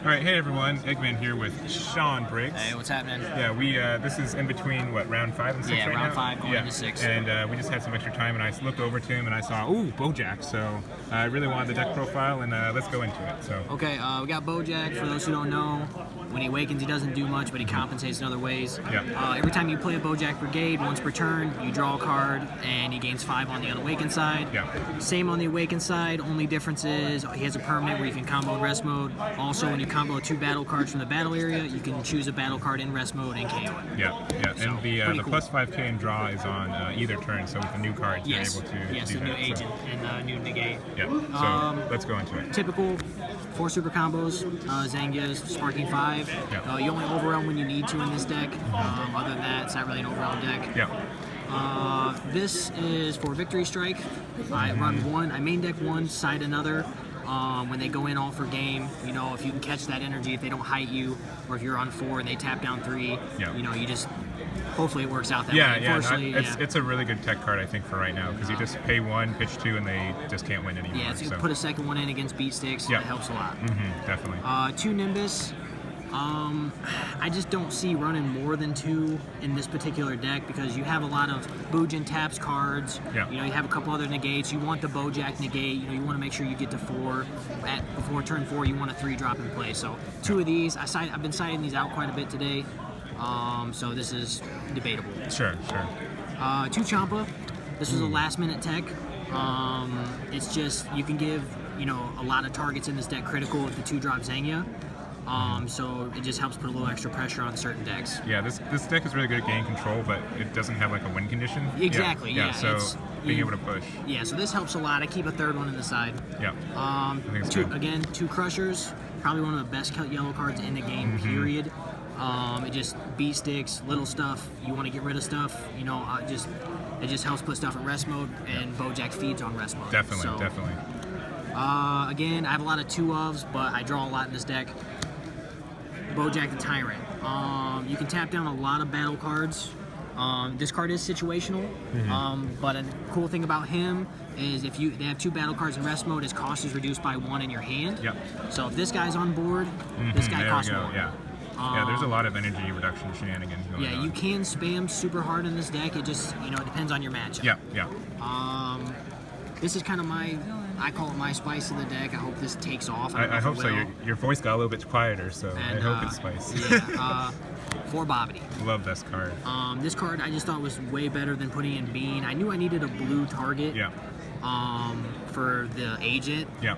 All right, hey everyone, Egman here with Sean Briggs. Hey, what's happening? Yeah, we this is in between what, round 5 and 6 right now? Yeah, round 5 going into 6. And we just had some extra time, and I looked over to him and I saw, ooh, Boujack. So I really wanted the deck profile, and let's go into it. So okay, we got Boujack. For those who don't know, when he awakens, he doesn't do much, but he compensates in other ways. Yeah. Every time you play a Boujack Brigade, once per turn, you draw a card, and he gains 5 on the unawakened side. Yeah. Same on the awakened side. Only difference is he has a permanent where you can combo in rest mode. Also, when you combo 2 battle cards from the battle area, you can choose a battle card in rest mode and KO it. Yeah, yeah. So, and the cool. plus 5k in draw is on either turn, so with the new cards, Yes. you're able to yes, do the new that. agent and new negate. Yeah, so let's go into it. Typical 4 super combos, Zangia's, Sparking 5. Yeah. You only overwhelm when you need to in this deck. Other than that, it's not really an overwhelm deck. Yeah. This is for Victory Strike. I run 1, I main deck 1, side another. When they go in all for game, you know, if you can catch that energy, if they don't height you, or if you're on 4 and they tap down 3, Yeah. you know, you just, hopefully it works out that Yeah, way. yeah, Unfortunately, it's a really good tech card, I think, for right now, because you just pay 1, pitch 2, and they just can't win anymore. Yeah, so you so. put a second one in against beat sticks, Yeah. that helps a lot. Definitely. 2 Nimbus. I just don't see running more than 2 in this particular deck because you have a lot of Boujack taps cards. Yeah. You know, you have a couple other negates. You want the Boujack negate. You know, you want to make sure you get to 4 before turn 4. You want a 3-drop in play. So 2 of these. I've been citing these out quite a bit today. So this is debatable. Sure. 2 Champa. This was a last-minute tech. It's just you can give a lot of targets in this deck critical with the 2-drop Zangia. So it just helps put a little extra pressure on certain decks. Yeah, this deck is really good at gaining control, but it doesn't have like a win condition. Exactly. Yeah. So being able to push. Yeah. So this helps a lot. I keep a 3rd one in the side. Yeah. I think it's good. 2 Crushers. Probably one of the best cut yellow cards in the game. Period. It just beat sticks, little stuff. You want to get rid of stuff. It just helps put stuff in rest mode, and Boujack feeds on rest mode. Definitely. Again, I have a lot of 2-ofs, but I draw a lot in this deck. Boujack the Tyrant. You can tap down a lot of battle cards. This card is situational, but a cool thing about him is if they have 2 battle cards in rest mode, his cost is reduced by 1 in your hand. Yep. So if this guy's on board, this guy costs 1. Yeah. Yeah, there's a lot of energy reduction shenanigans going on. Yeah, you can spam super hard in this deck. It just, it depends on your matchup. Yeah. This is kind of I call it my spice of the deck. I hope this takes off. I hope so. Your voice got a little bit quieter, so I hope it's spice. Yeah. 4 Bobbity. Love this card. This card I just thought was way better than putting in Bean. I knew I needed a blue target. Yeah. For the agent. Yeah.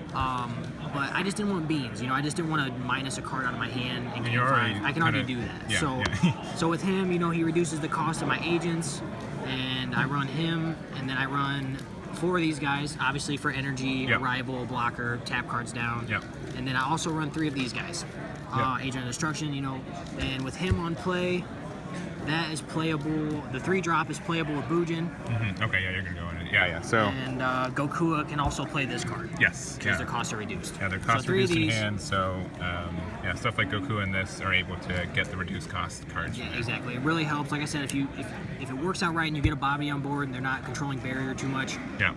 But I just didn't want beans. I just didn't want to minus a card out of my hand and gain 5. I can already do that. Yeah, so with him, he reduces the cost of my agents, and I run him, and then I run 4 of these guys, obviously for energy, arrival, blocker, tap cards down. Yep. And then I also run 3 of these guys. Agent of Destruction, and with him on play, that is playable. The 3-drop is playable with Boujack. Okay, yeah, you're gonna go in it. Yeah. So. And Gokua can also play this card. Yes. Because their costs are reduced. Yeah, their costs are reduced in hand. So stuff like Goku and this are able to get the reduced cost cards. Yeah, exactly. It really helps. Like I said, if it works out right and you get a Bobby on board and they're not controlling barrier too much,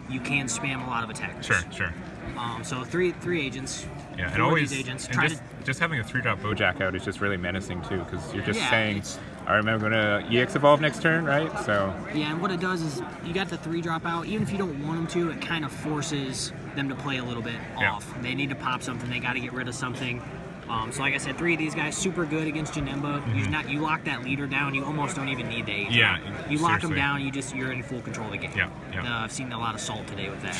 you can spam a lot of attackers. Sure. So three agents. Yeah, and 4 always of these agents. Just having a 3-drop Boujack out is just really menacing too, because you're just saying, "I remember going to EX evolve next turn," right? So. Yeah, and what it does is you got the 3-drop out. Even if you don't want them to, it kind of forces them to play a little bit off. They need to pop something. They got to get rid of something. So like I said, 3 of these guys super good against Janemba. You lock that leader down, you almost don't even need the agent. Yeah, you lock them down, you're in full control of the game. Yeah. I've seen a lot of salt today with that.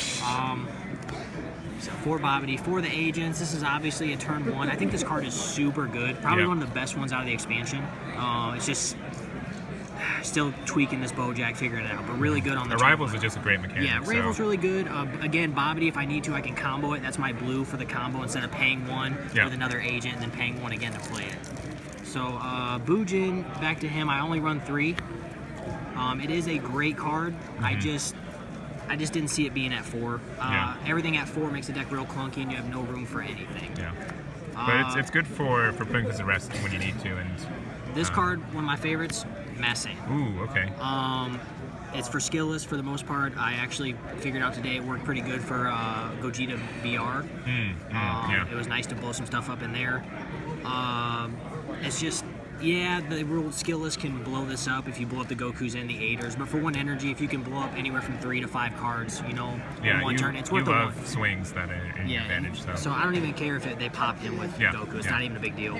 So 4 Bobbity, 4 the agents. This is obviously a turn 1. I think this card is super good. Probably one of the best ones out of the expansion. It's just still tweaking this Boujack, figuring it out, but really good on the Arrivals is just a great mechanic. Yeah, Arrival's really good. Again, Bobbity, if I need to, I can combo it. That's my blue for the combo instead of paying 1 with another agent and then paying 1 again to play it. So Boujack, back to him. I only run 3. It is a great card. I just didn't see it being at 4. Everything at 4 makes the deck real clunky, and you have no room for anything. Yeah, but it's good for putting things to rest when you need to. And this card, one of my favorites, Mass Sand. Ooh, okay. It's for skillless for the most part. I actually figured out today it worked pretty good for Gogeta BR. Yeah. It was nice to blow some stuff up in there. It's just, yeah, the rule skillless can blow this up if you blow up the Gokus and the Aiders, but for 1 energy, if you can blow up anywhere from 3 to 5 cards, in one turn, it's worth the one. Swings that are in your advantage. So I don't even care if they pop him with Goku. It's not even a big deal.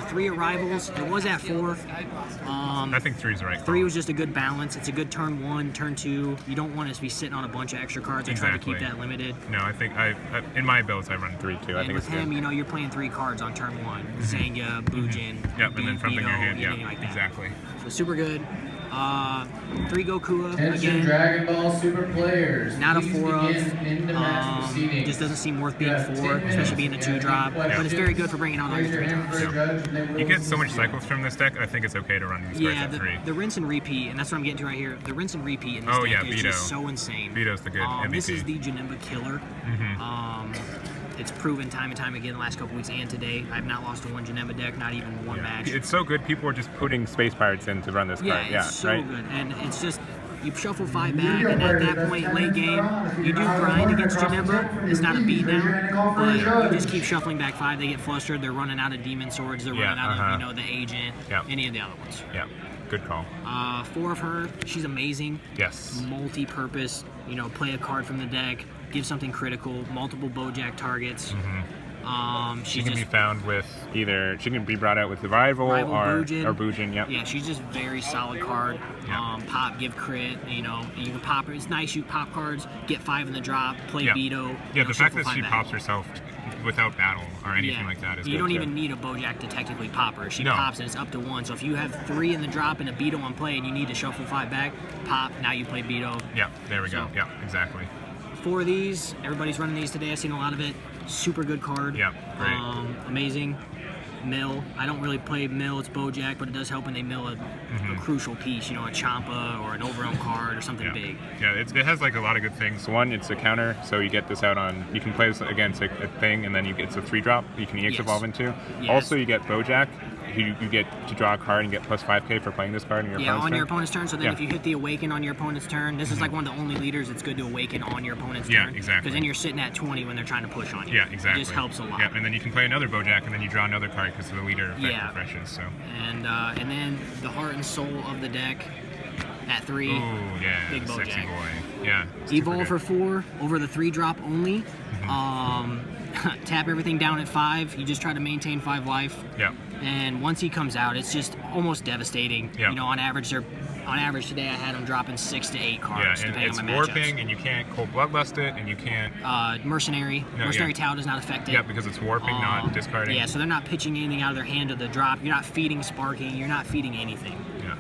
3 arrivals. It was at 4. I think 3 is the right call. 3 was just a good balance. It's a good turn 1, turn 2. You don't want to be sitting on a bunch of extra cards. I try to keep that limited. No, I think in my builds I run 3 too. I think with it's him, good. You're playing 3 cards on turn 1. Zanga, Bujin, Yep, and then from your hand. Yeah, like that. exactly. So super good. 3 Gokua Attention again. Dragon Ball Super players. Not a Please 4 of. begin into match proceedings. Just doesn't seem worth being 4, especially being a 2-drop. But it's very good for bringing out all your 3-drops. You get so much cycles from this deck. I think it's okay to run these cards at 3. The rinse and repeat, and that's what I'm getting to right here. The rinse and repeat in this deck is Vito. just so insane. Vito's the good MVP. This is the Janemba killer. It's proven time and time again the last couple weeks and today. I've not lost to 1 Janemba deck, not even 1 match. It's so good. People are just putting Space Pirates in to run this card. It's so good. And it's just, you shuffle 5 back, and at that point, late game, you do grind against Janemba. It's not a beatdown, but you just keep shuffling back 5. They get flustered. They're running out of Demon Swords. They're running out of, the Agent, any of the other ones. Yeah, good call. 4 of her. She's amazing. Yes. Multi-purpose. Play a card from the deck. Give something critical, multiple Boujack targets. She can be found with she can be brought out with the rival or Bujin. Yep. Yeah, she's just very solid card. Pop, give crit. You can pop her. It's nice. You pop cards, get 5 in the drop, play Vito. Yeah, the fact that she pops herself without battle or anything like that is good. You don't even need a Boujack to technically pop her. She pops and it's up to 1. So if you have 3 in the drop and a Beto on play and you need to shuffle 5 back, pop. Now you play Beto. Yeah, there we go. Yeah, exactly. 4 of these. Everybody's running these today. I've seen a lot of it. Super good card. Yeah, great. Amazing. Mill. I don't really play mill. It's Boujack, but it does help when they mill a crucial piece. A Champa or an overwhelm card or something big. Yeah, it has like a lot of good things. One, it's a counter, so you get this out on. You can play this against a thing, and then it's a 3-drop. You can EX evolve into. Yes. Also, you get Boujack. You get to draw a card and get plus 5k for playing this card in your opponent's turn. Your opponent's turn. So then if you hit the Awaken on your opponent's turn, this is like one of the only leaders that's good to Awaken on your opponent's turn. Yeah, exactly. Because then you're sitting at 20 when they're trying to push on you. Yeah, exactly. It just helps a lot. Yeah, and then you can play another Boujack, and then you draw another card because the leader effect refreshes. So. And then the heart and soul of the deck at 3. Ooh, yeah, big Boujack. Sexy boy. Yeah. Evolve for 4 over the 3-drop only. Tap everything down at 5. You just try to maintain 5 life. Yeah. And once he comes out, it's just almost devastating. Yeah. On average today I had him dropping 6 to 8 cards. Yeah, and depending it's on my warping, matchups. and you can't cold bloodlust it, and you can't. Mercenary Tau does not affect it. Yeah, because it's warping, not discarding. Yeah, so they're not pitching anything out of their hand to the drop. You're not feeding sparking. You're not feeding anything. Yeah.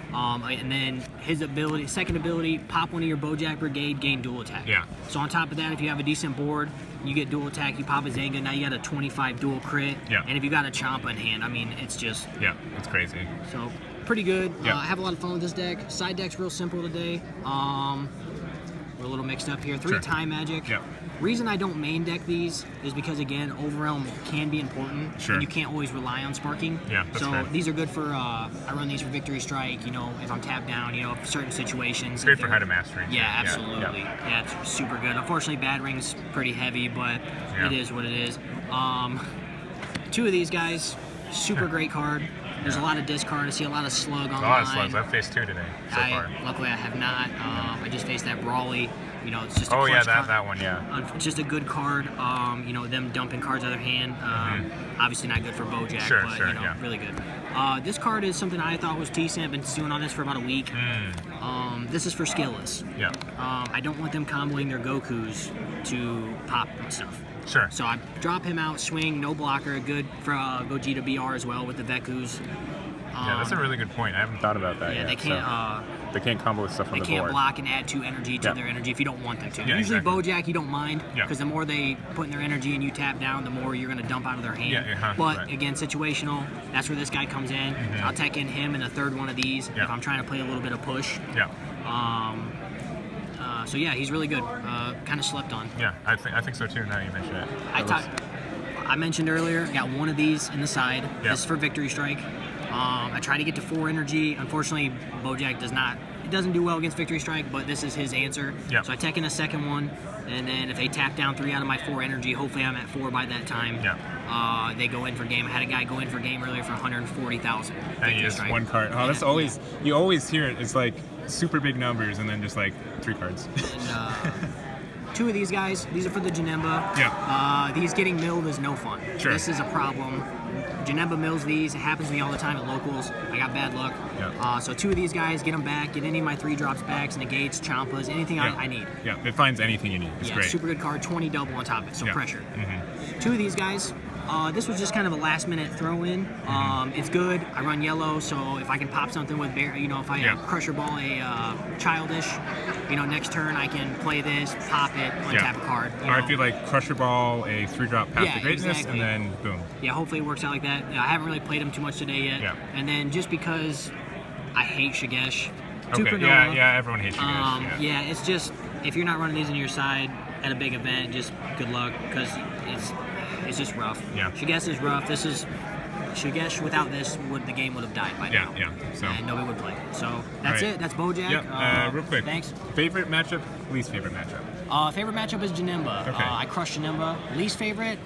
And then his second ability, pop one of your Boujack Brigade, gain dual attack. Yeah. So on top of that, if you have a decent board, you get dual attack, you pop a Zanga, now you got a 25 dual crit. Yeah. And if you got a Champa in hand, it's just... Yeah, it's crazy. So, pretty good. Yeah. I have a lot of fun with this deck. Side deck's real simple today. We're a little mixed up here. 3 time magic. Yeah. Reason I don't main deck these is because, again, Overwhelm can be important. Sure. And you can't always rely on sparking. Yeah, that's so fair. these are good for, I run these for Victory Strike, if I'm tapped down, certain situations. It's great for Head of Mastery. Yeah, absolutely. Yeah, it's super good. Unfortunately, Bad Ring's pretty heavy, but it is what it is. 2 of these guys, super great card. There's a lot of discard. I see a lot of slug online. A lot of slugs. I've faced 2 today so far. Luckily, I have not. I just faced that Brawly. It's just a clutch card. that one, yeah. It's just a good card. Them dumping cards out of their hand. Obviously not good for Boujack, but really good. This card is something I thought was decent. I've been doing on this for about a week. This is for skillless. Yeah. I don't want them comboing their Gokus to pop stuff. Sure. So I drop him out, swing, no blocker, good for Gogeta BR as well with the Vekus. Yeah, that's a really good point. I haven't thought about that yet. They can't. They can't combo with stuff on the board. They can't block and add 2 energy to their energy if you don't want them to. Yeah, Usually exactly. Boujack you don't mind because the more they put in their energy and you tap down, the more you're going to dump out of their hand. But again, situational. That's where this guy comes in. I'll tech in him and a 3rd one of these if I'm trying to play a little bit of push. Yeah. So yeah, he's really good. Kind of slept on. Yeah, I think so too. Now you mention it. I mentioned earlier, got 1 of these in the side. This is for Victory Strike. I try to get to 4 energy. Unfortunately, Boujack does not doesn't do well against Victory Strike, but this is his answer. Yeah. So I tech in a second one, and then if they tap down 3 out of my 4 energy, hopefully I'm at 4 by that time. Yeah. They go in for game. I had a guy go in for game earlier for 140,000. And you just one card. Oh, that's always, you always hear it. It's like super big numbers and then just like 3 cards. And, 2 of these guys, these are for the Janemba. Yeah. These getting milled is no fun. Sure. This is a problem. Janemba mills these. It happens to me all the time at locals. I got bad luck. Yeah. So 2 of these guys, get them back. Get any of my 3-drops backs, negates, champas, anything I need. Yeah, it finds anything you need. It's great. Super good card, 20 double on top of it, so pressure. 2 of these guys, this was just kind of a last-minute throw-in. It's good. I run yellow, so if I can pop something with bear, you know, if I Crusher Ball a childish, you know, next turn I can play this, pop it, untap a card. Or I feel like Crusher Ball, a 3-drop Path to Greatness, exactly. and then boom. Yeah, hopefully it works out like that. I haven't really played him too much today yet. Yeah. And then just because I hate Shigesh, Okay, yeah, everyone hates Shigesh. Yeah, it's just, if you're not running these on your side at a big event, just good luck, because it's just rough. Yeah. Shigesh is rough. This is Shigesh. Without this, the game would have died by now. Yeah. So and nobody would play. So that's Right. it. That's Boujack. Yeah. Real quick. Thanks. Favorite matchup, least favorite matchup. Favorite matchup is Janemba. Okay. I crush Janemba. Least favorite,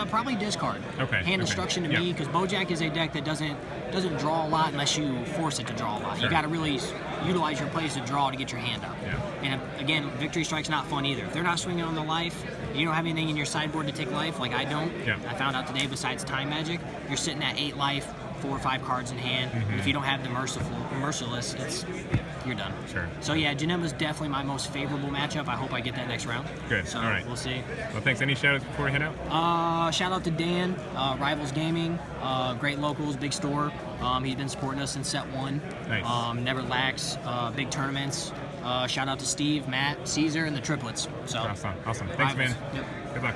probably discard. Okay. Hand destruction to me, because Boujack is a deck that doesn't draw a lot unless you force it to draw a lot. Sure. You got to really utilize your plays to draw to get your hand up. Yeah. And again, Victory Strike's not fun either. If they're not swinging on the life, you don't have anything in your sideboard to take life, like I don't. Yeah. I found out today, besides Time Magic, you're sitting at 8 life, 4 or 5 cards in hand. And if you don't have the Merciless, you're done. Sure. So yeah, Janemba's definitely my most favorable matchup. I hope I get that next round. Good. So All right. we'll see. Well, thanks. Any shout outs before we head out? Shout out to Dan, Rivals Gaming, great locals, big store. He's been supporting us since set 1. Nice. Never lacks big tournaments. Shout out to Steve, Matt, Caesar, and the triplets. So Awesome. Thanks, man. Yep. Good luck.